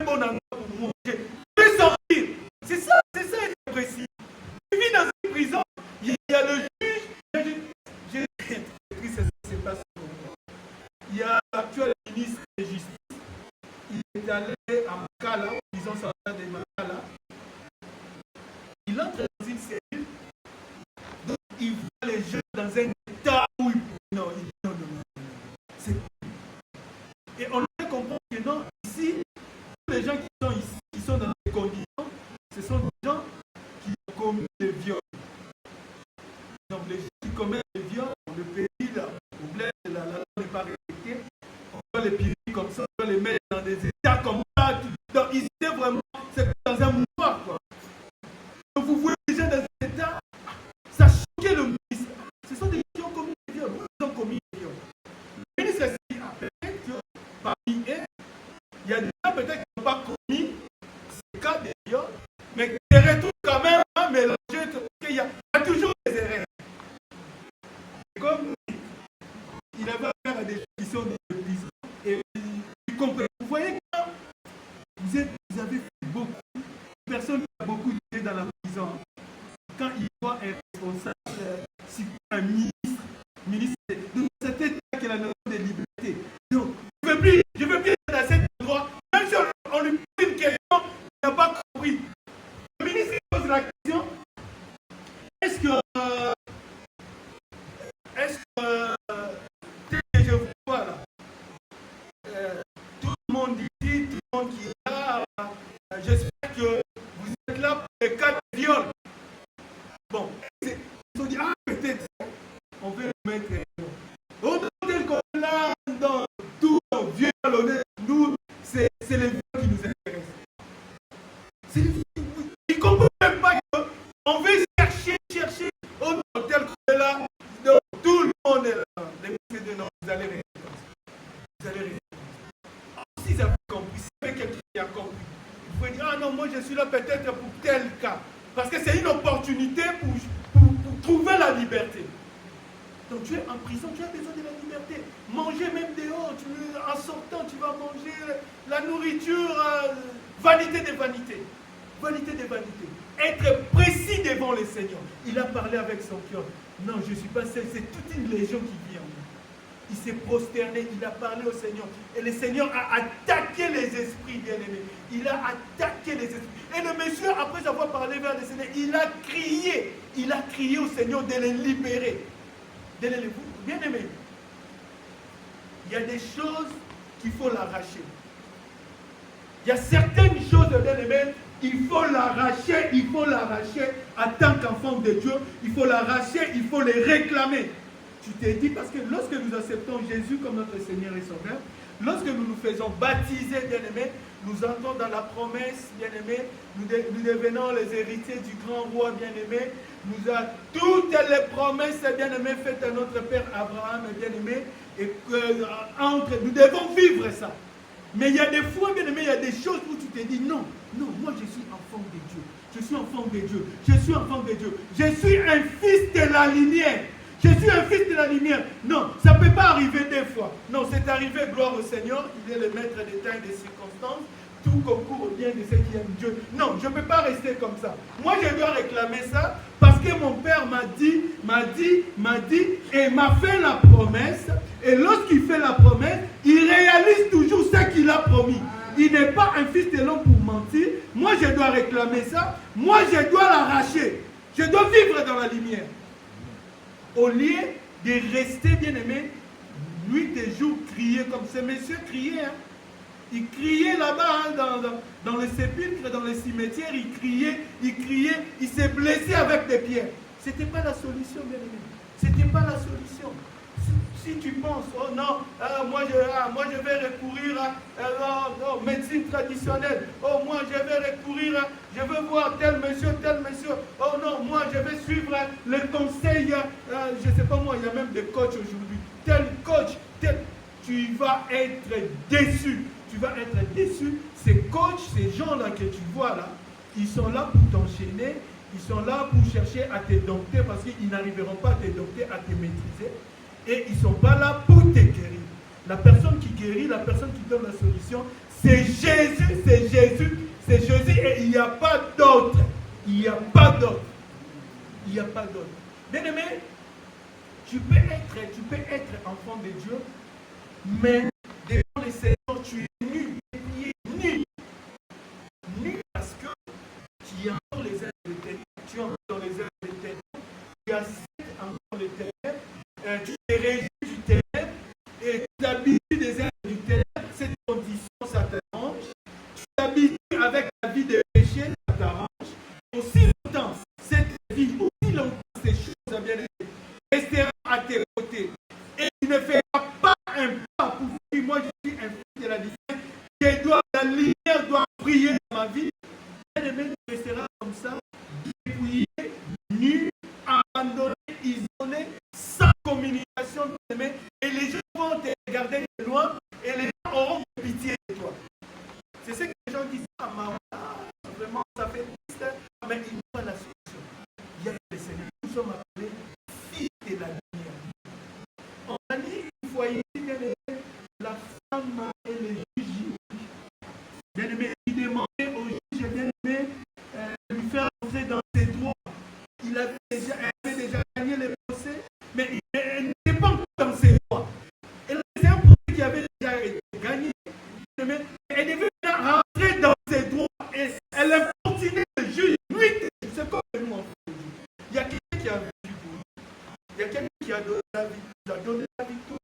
bon endroit pour manger. Je vais sortir. C'est ça est précis. Tu vis dans une prison, il y a le juge, c'est pas ça. Il y a l'actuel ministre de justice. Il est allé à Makala, prison centrale de Makala. Il entre dans une cellule, donc il voit les jeunes dans un état où il dit non. Et on peut comprendre que non, ici, tous les gens qui sont ici, qui sont dans ces conditions, ce sont des gens qui ont commis des viols. Donc les gens qui commettent des viols, le pays, là, la loi n'est pas respectée, on doit les piller comme ça, on doit les mettre dans des états comme ça. Donc ici, vraiment, c'est dans un mouroir, quoi. Donc vous voyez les gens dans cet état, ça choquait le ministre. Ce sont des gens qui ont commis des viols, ils ont commis des viols. Le ministre s'est dit, peut-être que parmi eux, il y a des gens peut-être qui n'ont pas commis ces cas de viol, mais qui se retrouvent quand même à mélanger, il y a toujours des erreurs. Comme il avait affaire à des gens qui sont dans les prisons, et il comprenait. Vous voyez que vous avez fait beaucoup, personne qui a beaucoup été dans la prison. Quand il voit un responsable, si un ministre, donc c'était qu'il a notion de liberté. Donc, je ne veux plus être dans cet endroit, même si on lui pose une question, il n'a pas compris. Le ministre pose la question, est-ce que je vous vois là, tout le monde ici, tout le monde qui est là, j'espère que vous êtes là pour les cas de viol. Bon, ils ont dit, peut-être, on veut le mettre. Tel qu'on est là, dans tout le viol, nous, c'est les viols qui nous intéressent. Ils ne comprennent même pas qu'on veut chercher, oh non, tel qu'on est là, donc, tout le monde est là. Les messieurs de non, vous allez rester. Si vous avez compris, si vous avez quelqu'un qui a compris, vous pouvez dire, non, moi je suis là peut-être pour tel cas. Parce que c'est une opportunité pour trouver la liberté. Donc tu es en prison, tu as besoin de la liberté. Manger même dehors, en sortant, tu vas manger la nourriture, vanité des vanités. Vanité des vanités. Être précis devant le Seigneur. Il a parlé avec son cœur. Non, je ne suis pas seul, c'est toute une légion qui vit en moi. Il s'est prosterné, il a parlé au Seigneur. Et le Seigneur a attaqué les esprits, bien-aimés. Il a attaqué les esprits. Et le monsieur, après avoir parlé vers le Seigneur, il a crié au Seigneur de les libérer. Bien-aimés, il y a des choses qu'il faut l'arracher. Il y a certaines choses, bien-aimés, il faut l'arracher en tant qu'enfant de Dieu. Il faut l'arracher, il faut les réclamer. Tu t'es dit, parce que lorsque nous acceptons Jésus comme notre Seigneur et Sauveur, lorsque nous nous faisons baptiser, bien-aimés, nous entrons dans la promesse, bien-aimés, nous devenons les héritiers du grand roi, bien-aimé. Toutes les promesses, bien-aimés, faites à notre Père Abraham, bien-aimé, et que nous devons vivre ça. Mais il y a des fois, bien-aimé, il y a des choses où tu te dis, non, moi je suis enfant de Dieu. Je suis enfant de Dieu. Je suis enfant de Dieu. Je suis un fils de la lumière. Je suis un fils de la lumière. Non, ça ne peut pas arriver des fois. Non, c'est arrivé, gloire au Seigneur. Il est le maître des temps et des circonstances. Tout concourt au bien de ceux qui aiment Dieu. Non, je ne peux pas rester comme ça. Moi, je dois réclamer ça parce que mon père m'a dit et m'a fait la promesse. Et lorsqu'il fait la promesse, il réalise toujours ce qu'il a promis. Il n'est pas un fils de l'homme pour mentir. Moi, je dois réclamer ça. Moi, je dois l'arracher. Je dois vivre dans la lumière. Au lieu de rester, bien-aimé, nuit et jour, crier comme ces messieurs criaient. Hein. Ils criaient là-bas, hein, dans les sépulcres, dans les cimetières, ils criaient, ils se blessaient avec des pierres. Ce n'était pas la solution, bien-aimé. Ce n'était pas la solution. Si tu penses, oh non, moi je vais recourir à médecine traditionnelle. Oh, moi, je vais recourir je veux voir tel monsieur. Oh non, moi, je vais suivre le conseil. Je ne sais pas moi, il y a même des coachs aujourd'hui. Tel coach, tu vas être déçu. Tu vas être déçu. Ces coachs, ces gens-là que tu vois là, ils sont là pour t'enchaîner. Ils sont là pour chercher à te dompter parce qu'ils n'arriveront pas à te dompter, à te maîtriser. Et ils ne sont pas là pour te guérir. La personne qui guérit, la personne qui donne la solution, c'est Jésus, c'est Jésus, c'est Jésus et il n'y a pas d'autre. Il n'y a pas d'autre. Il n'y a pas d'autre. Bien aimé, tu peux être enfant de Dieu, mais devant les Seigneur, tu es nu, nu. Nu parce que tu es encore les ailes de ténèbres, tu es encore dans les ailes de ténèbres, tu as encore les ténèbres, tu es régi du ténèbre et tu t'habitues des ailes du ténèbre, cette condition ça t'arrange, tu t'habitues avec la vie de péché, ça t'arrange, aussi longtemps cette vie, aussi longtemps ces choses bien resteront à tes côtés et tu ne feras pas un pas pour dire moi je suis un fils de la lumière, la lumière doit briller dans ma vie. Bien-aimé, tu resteras comme ça, dépouillé, nu, abandonné, isolé, sans communication, bien-aimé, et les gens vont te regarder de loin et les gens auront pitié de toi. C'est ce que les gens disent, vraiment, ça fait triste, mais il y a la solution. Il y a le Seigneur. Nous sommes appelés fils de la lumière. On a dit une fois ici, bien-aimé, la femme et le juge. Bien-aimé, il demandait au juge, bien-aimé, de lui faire entrer dans ses droits. Elle avait déjà gagné les procès, mais elle n'était pas encore dans ses droits. Et c'est un procès qui avait déjà été gagné. Mais elle devait rentrer dans ses droits et elle a continué le juge. Lui, c'est comme nous en fait. Il y a quelqu'un qui a vécu pour nous. Il y a quelqu'un qui a donné la vie. Il a donné la victoire.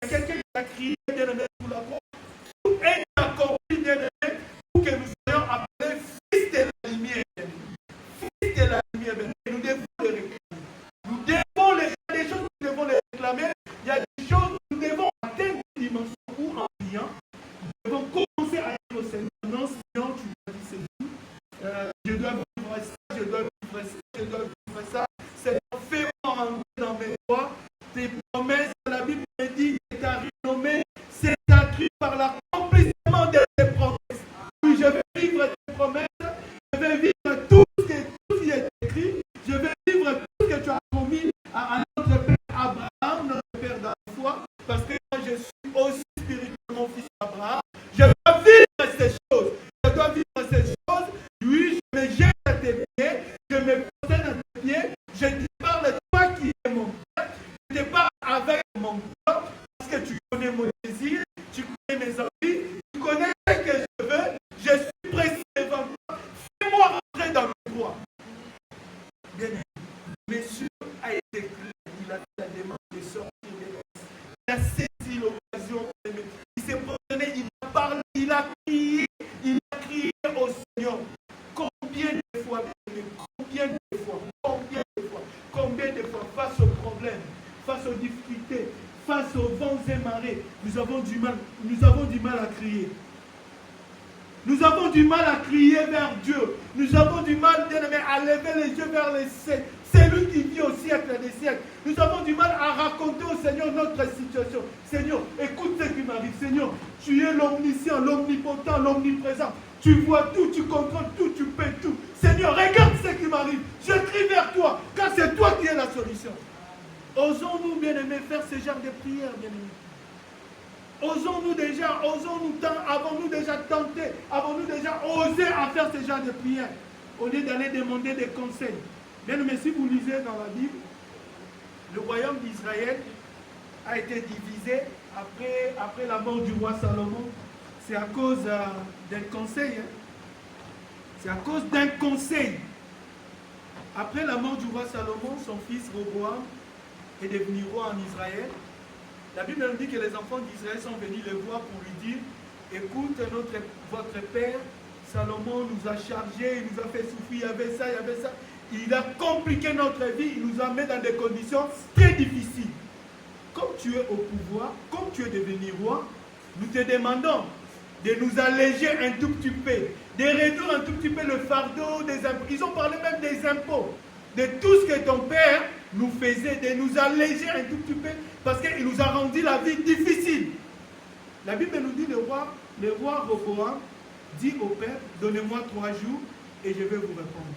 Il y a quelqu'un qui a crié bien-aimé pour la croix. Tout est accompli bien-aimé pour que nous soyons appelés fils de la lumière. Fils de la lumière, nous devons les réclamer. Nous devons les choses que nous devons les réclamer. Il y a des choses que nous devons atteindre une dimension où en priant, nous devons commencer à dire au Seigneur, non Seigneur, tu m'as dit c'est je dois vivre ça, je dois vivre ça, je dois vivre ça. Seigneur, fais-moi rentrer dans mes droits. Tes promesses, la Bible me dit que ta renommée s'est accrue par l'accomplissement de tes promesses. Oui, je vais vivre tes promesses, je vais vivre tout ce qui est écrit, je vais vivre tout ce que tu as promis à notre père Abraham, notre père dans la foi, parce que moi je suis aussi spirituellement fils d'Abraham. Je dois vivre ces choses. Je dois vivre ces choses. Oui, je me jette à tes pieds, je me prosterne à tes pieds, je te parle toi qui es mon père, je te parle avec mon cœur, parce que tu connais mon désir, tu connais mes envies, tu connais ce que je veux, je suis pressé devant toi. Fais-moi rentrer dans mes droits. Bien aimé, monsieur a été clair, il a fait la demande de sortir des restes. Il a saisi l'occasion, il s'est promené, il a parlé, il a crié au Seigneur. Combien de fois, combien de fois, face aux problèmes, face aux difficultés, face aux vents et marées, nous avons du mal à crier. Nous avons du mal à crier vers Dieu. Nous avons du mal, bien-aimé, à lever les yeux vers les cieux. C'est lui qui vit au siècle des siècles. Nous avons du mal à raconter au Seigneur notre situation. Seigneur, écoute ce qui m'arrive. Seigneur, tu es l'omniscient, l'omnipotent, l'omniprésent. Tu vois tout, tu contrôles tout, tu paies tout. Seigneur, regarde ce qui m'arrive. Je crie vers toi, car c'est toi qui es la solution. Osons-nous, bien-aimés, faire ce genre de prière, bien-aimés. Avons-nous déjà tenté, avons-nous déjà osé à faire ce genre de prière, au lieu d'aller demander des conseils. Bien-aimés, si vous lisez dans la Bible, le royaume d'Israël a été divisé après la mort du roi Salomon. C'est à cause d'un conseil. C'est à cause d'un conseil. Après la mort du roi Salomon, son fils Roboam est devenu roi en Israël. La Bible nous dit que les enfants d'Israël sont venus le voir pour lui dire, écoute, votre père, Salomon nous a chargé, il nous a fait souffrir, il y avait ça, il a compliqué notre vie, il nous a mis dans des conditions très difficiles. comme tu es au pouvoir, comme tu es devenu roi, nous te demandons de nous alléger un tout petit peu, de réduire un tout petit peu le fardeau des impôts. Ils ont parlé même des impôts, de tout ce que ton père nous faisait, de nous alléger un tout petit peu, parce qu'il nous a rendu la vie difficile. La Bible nous dit, le roi Roboam dit au peuple, donnez-moi 3 jours et je vais vous répondre.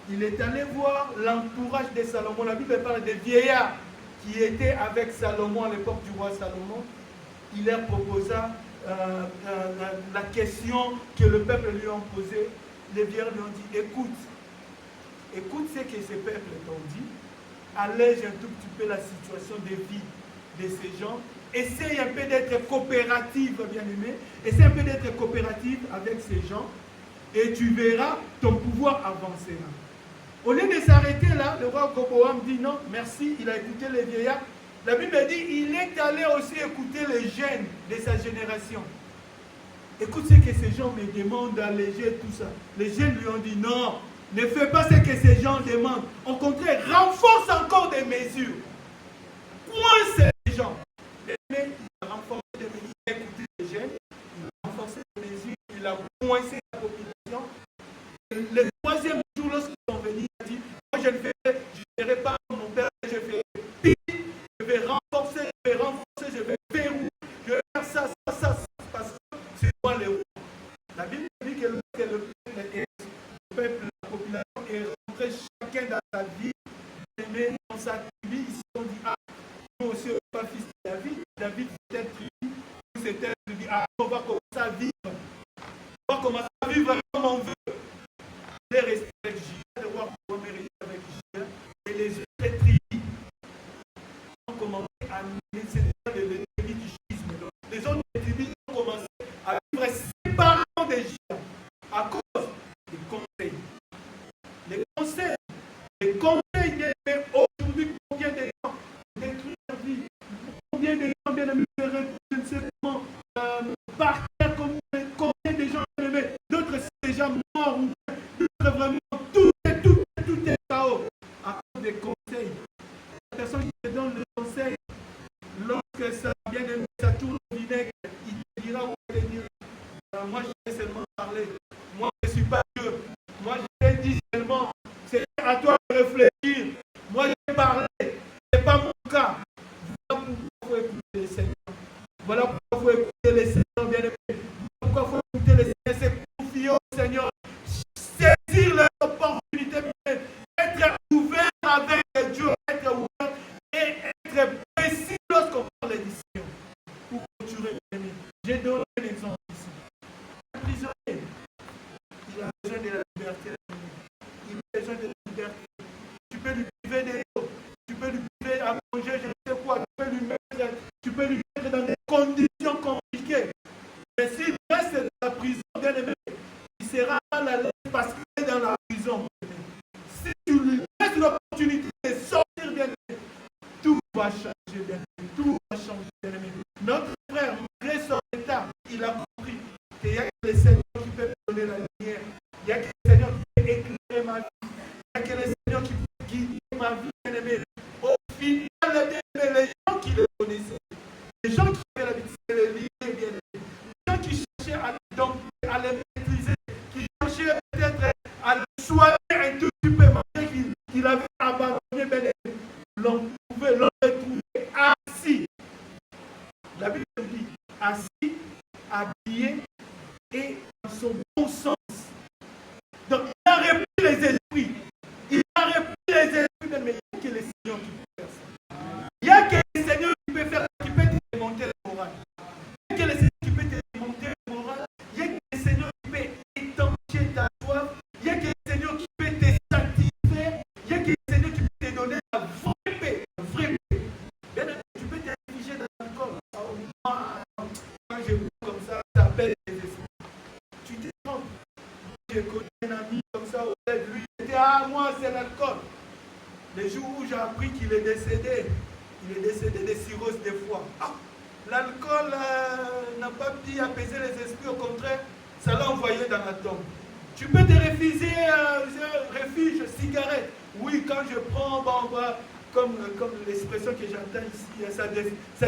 Il est allé voir l'entourage de Salomon. La Bible parle des vieillards qui étaient avec Salomon à l'époque du roi Salomon. Il leur proposa la question que le peuple lui a posée. Les vieillards lui ont dit, écoute ce que ces peuples t'ont dit, allège un tout petit peu la situation de vie de ces gens, essaye un peu d'être coopérative, bien-aimé, essaye un peu d'être coopérative avec ces gens, et tu verras, ton pouvoir avancera. Au lieu de s'arrêter là, le roi Roboam dit non, merci, il a écouté les vieillards. La Bible dit, il est allé aussi écouter les jeunes de sa génération. Écoute ce que ces gens me demandent d'alléger tout ça. Les jeunes lui ont dit non, ne fais pas ce que ces gens demandent. Au contraire, renforce encore des mesures. Coince les gens. Mais il a renforcé des mesures, il a écouté les jeunes, il a renforcé des mesures, il a coincé la population. Le troisième jour, lorsqu'ils sont venus, il a dit, moi je ne ferai pas mon père, je ferai pire, je vais renforcer, je vais verrouiller, je vais faire ça, parce que c'est moi le roi. La Bible dit que le peuple, la population est rentré chacun dans sa vie, mais dans sa vie, ils se sont dit, ah, nous aussi, on n'est pas fils de David, David c'est un tribu, c'est un tribu, ah, on va commencer à vivre, on va commencer à vivre comme on veut. Il est resté avec Judas, le roi Roboam est resté avec Judas, et les autres tribus ont commencé à mener le début du schisme. Les autres tribus ont commencé à vivre séparément de Judas à cause des conseils. Les conseils, mais aujourd'hui, combien de gens détruisent leur vie, combien de gens bien aimés, je ne sais comment, par terre, combien de gens bien aimés, d'autres c'est déjà morts, d'autres vraiment, tout est chaos à cause des conseils. La personne qui te donne le conseil, lorsque ça bien aimé, ça tourne au vinaigre, il te dira où aller dire. Moi, je vais seulement parler. Moi, je ne suis pas Dieu. Moi, je vais dire seulement, c'est à toi de réfléchir. Moi, je vais parler. Ce n'est pas mon cas. Voilà pourquoi il faut écouter les Seigneurs. Voilà pourquoi il faut écouter les Seigneurs, bien aimés. Pourquoi il faut écouter les Seigneurs, c'est confier au Seigneur. Saisir l'opportunité, être ouvert avec Dieu, être ouvert et être précis lorsqu'on prend les décisions. Pour clôturer, bien aimés. J'ai donné un exemple ici. Un prisonnier, il a besoin de la liberté. Il a besoin de la liberté. Tu peux lui priver des eaux, tu peux lui priver à manger, je ne sais quoi, tu peux lui mettre dans des conditions compliquées. Mais s'il reste dans la prison, bien aimé, il sera mal à l'aise parce qu'il est dans la prison. Si tu lui laisses l'opportunité de sortir, bien aimé, tout va changer, bien aimé. Tout va changer, bien aimé. Notre frère, malgré son état, il a compris qu'il y a que le Seigneur qui peut donner la lumière. Il y a que le Seigneur qui peut éclairer ma vie. Il y a que le Seigneur qui peut guider ma vie, bien aimé. Au final, bien aimé, les gens qui le connaissaient, les gens qui avaient l'habitude de le lire, bien aimé, les gens qui cherchaient à le maîtriser, qui cherchaient peut-être à le soigner un tout petit peu, malgré qu'il avait abandonné, bien aimé, l'on pouvait le retrouver assis. La Bible dit assis, habillé et dans son bon sens. Donc il a repris les esprits. Il a repris les esprits, mais il y a que le Seigneur qui peut faire ça. Il y a que le Seigneur qui peut faire, qui peut te démonter le moral. Il y a que le Seigneur qui peut te démonter le moral. Il y a que le Seigneur qui peut étancher ta soif. Il y a que le Seigneur qui peut te satisfaire. Il y a que le Seigneur qui peut te donner la vraie paix. La vraie paix. Bien, tu peux te réfugier dans l'alcool. Quand je vois comme ça, ça appelle les esprits. Tu te trompes. J'ai connu un ami comme ça, lui il était, ah moi c'est l'alcool. Le jour où j'ai appris qu'il est décédé, il est décédé de cirrhose de foie. Ah, l'alcool n'a pas pu apaiser les esprits, au contraire, ça l'a envoyé dans la tombe. Tu peux te refuser, refuge, cigarette. Oui, quand je prends, bon, comme l'expression que j'entends ici, ça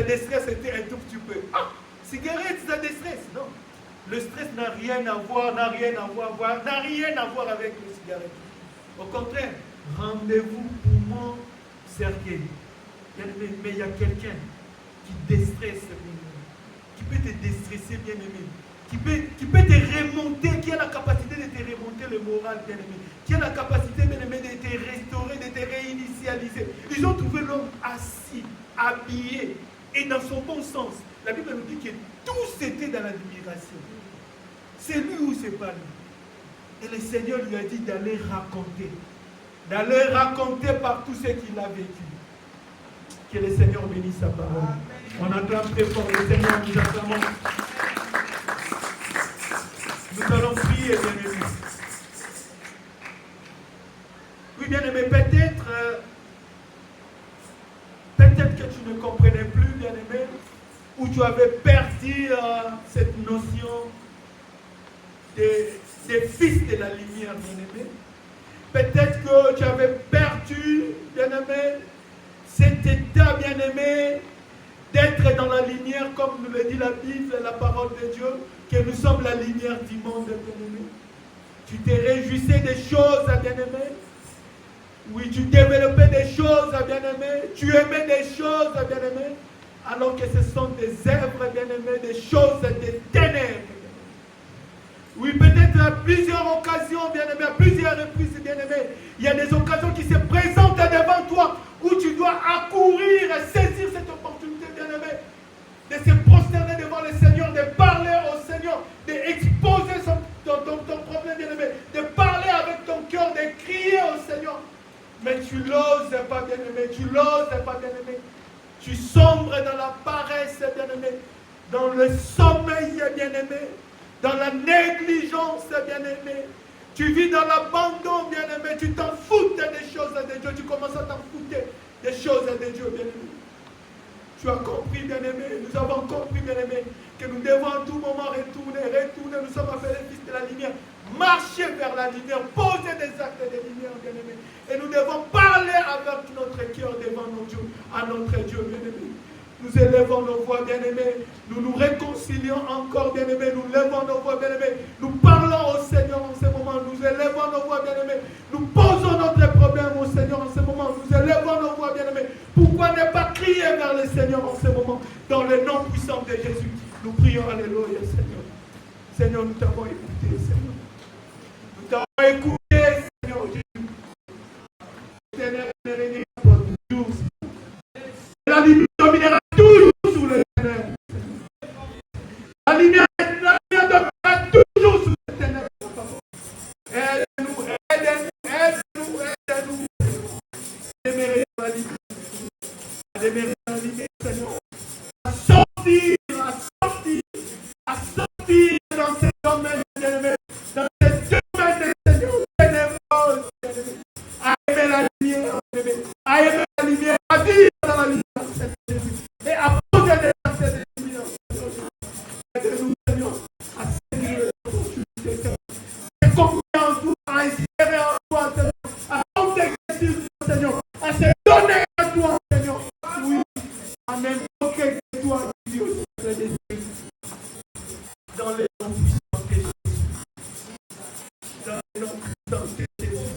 déstresse était un tout petit peu. Ah, cigarette, ça déstresse. Non. Le stress n'a rien à voir avec le cigarette. Au contraire, rendez-vous poumon cerqué. Mais il y a quelqu'un qui déstresse, qui peut te déstresser, bien-aimé. Qui peut te remonter, qui a la capacité de te remonter le moral, bien-aimé. Qui a la capacité, bien-aimé, de te restaurer, de te réinitialiser. Ils ont trouvé l'homme assis, habillé, et dans son bon sens. La Bible nous dit que tous étaient dans l'admiration. C'est lui ou c'est pas lui. Et le Seigneur lui a dit d'aller raconter par tous ceux qu'il a vécu. Que le Seigneur bénisse sa parole. Amen. On acclame très fort le Seigneur, nous acclamons. Nous allons prier, bien-aimés. Oui, bien-aimé, peut-être que tu ne comprenais plus, bien-aimé, ou tu avais perdu cette notion des fils de la lumière, bien-aimé. Peut-être que tu avais perdu, bien-aimé, cet état, bien-aimé, d'être dans la lumière, comme nous le dit la Bible, la parole de Dieu, que nous sommes la lumière du monde, bien-aimé. Tu te réjouissais des choses, bien-aimé. Oui, tu développais des choses, bien-aimé. Tu aimais des choses, bien-aimé. Alors que ce sont des œuvres, bien-aimé, des choses des ténèbres. Oui, peut-être à plusieurs occasions, bien-aimé, à plusieurs reprises, bien-aimé. Il y a des occasions qui se présentent devant toi où tu dois accourir et saisir cette opportunité, bien-aimé, de se prosterner devant le Seigneur, de parler au Seigneur, d'exposer ton problème, bien-aimé, de parler avec ton cœur, de crier au Seigneur. Mais tu n'oses pas, bien-aimé, tu n'oses pas, bien-aimé. Tu sombres dans la paresse, bien-aimé, dans le sommeil, bien-aimé, dans la négligence, bien-aimé. Tu vis dans l'abandon, bien-aimé. Tu t'en fous des choses de Dieu. Tu commences à t'en foutre des choses de Dieu, bien-aimé. Tu as compris, bien-aimé. Nous avons compris, bien-aimé, que nous devons à tout moment retourner. Nous sommes appelés fils de la lumière. Marcher vers la lumière. Poser des actes de lumière, bien-aimé. Et nous devons parler avec notre cœur devant nos dieux, à notre Dieu, bien-aimé. Nous élevons nos voix, bien-aimés. Nous nous réconcilions encore, bien-aimés. Nous levons nos voix, bien-aimés. Nous parlons au Seigneur en ce moment. Nous élevons nos voix, bien-aimés. Nous posons notre problème au Seigneur en ce moment. Nous élevons nos voix, bien-aimés. Pourquoi ne pas crier vers le Seigneur en ce moment? Dans le nom puissant de Jésus. Nous prions, alléluia, Seigneur. Seigneur, nous t'avons écouté, Seigneur. Nous t'avons écouté, Seigneur Jésus. Seigneur, toujours. La lumière dominera toujours sous le ténèbres. La lumière dominera toujours sous le ténèbres. Aide-nous. Demeurer dans la lumière. Demeurer dans la lumière, Seigneur. À sortir dans ces domaines, dans ces domaines, Seigneur, ténébreux, à aimer la lumière, à aimer la lumière, à vivre dans la lumière. Et à poser des actes de lumière. Aide-nous, Seigneur, à saisir l'opportunité, Seigneur. Et confier en toi, à espérer en toi, Seigneur. À compter sur toi, Seigneur. À se donner à toi, Seigneur. Oui, à n'importe que toi, Dieu, dans les noms puissants de Jésus. Dans les noms puissants de Jésus.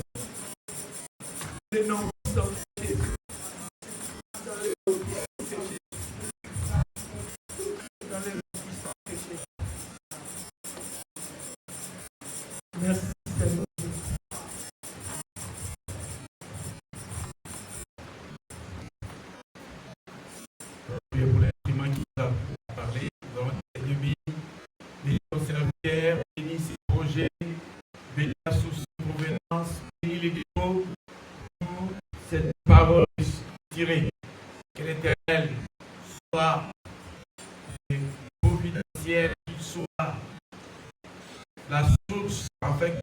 Dans les noms puissants de Jésus. Dans les noms puissants de Jésus. Dans les noms puissants de Jésus. Merci, Seigneur. Pour l'instrument qui nous a parlé, nous avons béni nos serviteurs, béni ses projets, béni la source de provenance, béni les défauts pour cette parole tirée. Que l'Éternel soit providentiel, qu'il soit la source afin que